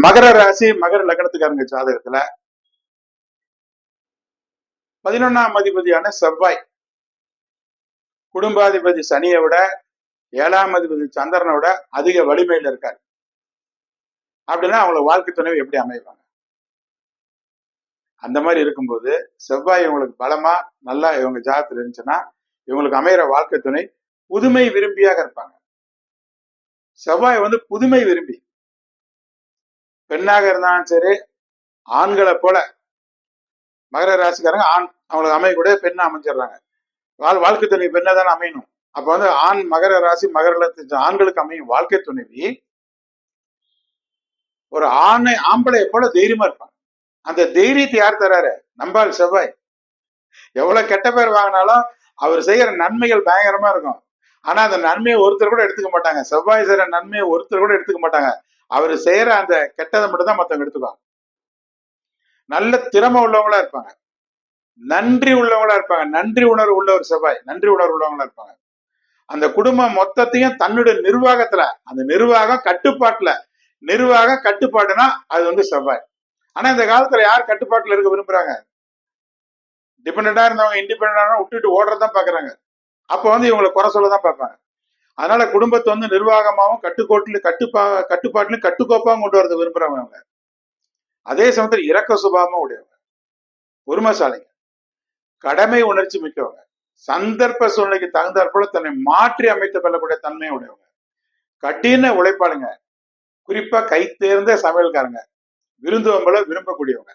மகர ராசி மகர லக்னத்துக்காரங்க ஜாதகத்துல 11ஆம் அதிபதியான செவ்வாய் குடும்பாதிபதி சனியை விட 7ஆம் அதிபதி சந்திரனை விட அதிக வலிமையில இருக்காரு. அப்படின்னா அவங்களுக்கு வாழ்க்கை துணைவு எப்படி அமைவாங்க? அந்த மாதிரி இருக்கும்போது செவ்வாய் இவங்களுக்கு பலமா நல்லா இவங்க ஜாதகத்துல இருந்துச்சுன்னா இவங்களுக்கு அமைகிற வாழ்க்கை துணை புதுமை விரும்பியாக இருப்பாங்க. செவ்வாய் புதுமை விரும்பி, பெண்ணாக இருந்தாலும் சரி ஆண்களை போல மகர ராசிக்காரங்க ஆண் அவங்களுக்கு அமையக்கூடிய பெண்ணை அமைஞ்சிடுறாங்க. வாழ்க்கை துணை பெண்ணை தானே அமையணும். அப்ப ஆண் மகர ராசி மகர ஆண்களுக்கு அமையும் வாழ்க்கை துணைவி ஒரு ஆம்பளையை போல தைரியமா இருப்பாங்க. அந்த தைரியத்தை யார் தராரு? நம்பால் செவ்வாய். எவ்வளவு கெட்ட பேர் வாங்கினாலும் அவர் செய்யற நன்மைகள் பயங்கரமா இருக்கும். ஆனா அந்த நன்மையை ஒருத்தர் கூட எடுத்துக்க மாட்டாங்க. செவ்வாய் செய்யற நன்மையை ஒருத்தர் கூட எடுத்துக்க மாட்டாங்க. அவர் செய்யற அந்த கெட்டதை மட்டும் தான் மத்தவங்க எடுத்துக்குவாங்க. நல்ல திறமை உள்ளவங்களா இருப்பாங்க, நன்றி உள்ளவங்களா இருப்பாங்க. நன்றி உணர்வு உள்ள ஒரு செவ்வாய் நன்றி உணர்வு உள்ளவங்களா இருப்பாங்க. அந்த குடும்பம் மொத்தத்தையும் தன்னுடைய நிர்வாகத்துல, அந்த நிர்வாகம் கட்டுப்பாட்டுல, நிர்வாக கட்டுப்பாடுனா அது செவ்வாய். ஆனா இந்த காலத்துல யார் கட்டுப்பாட்டுல இருக்க விரும்புறாங்க? டிபெண்டா இருந்தவங்க இண்டிபெண்டா விட்டுட்டு ஓடுறதான் பாக்குறாங்க. அப்ப இவங்களை குறை சொல்லதான் பார்ப்பாங்க. அதனால குடும்பத்தை நிர்வாகமாகவும் கட்டுப்பாட்டிலும் கட்டுக்கோப்பாகவும் கொண்டு வரது விரும்புறவங்க அவங்க. அதே சமயத்தில் இரக்க சுபாவமா உடையவங்க, பொறுமைசாலிங்க, கடமை உணர்ச்சி மிக்கவங்க, சந்தர்ப்ப சூழ்நிலைக்கு தகுந்தாற்போல தன்னை மாற்றி அமைத்துக் கொள்ளக்கூடிய தன்மை உடையவங்க, கடின உழைப்பாளுங்க, குறிப்பா கை தேர்ந்த சமையல்காரங்க, விருந்துவங்களை விரும்பக்கூடியவங்க.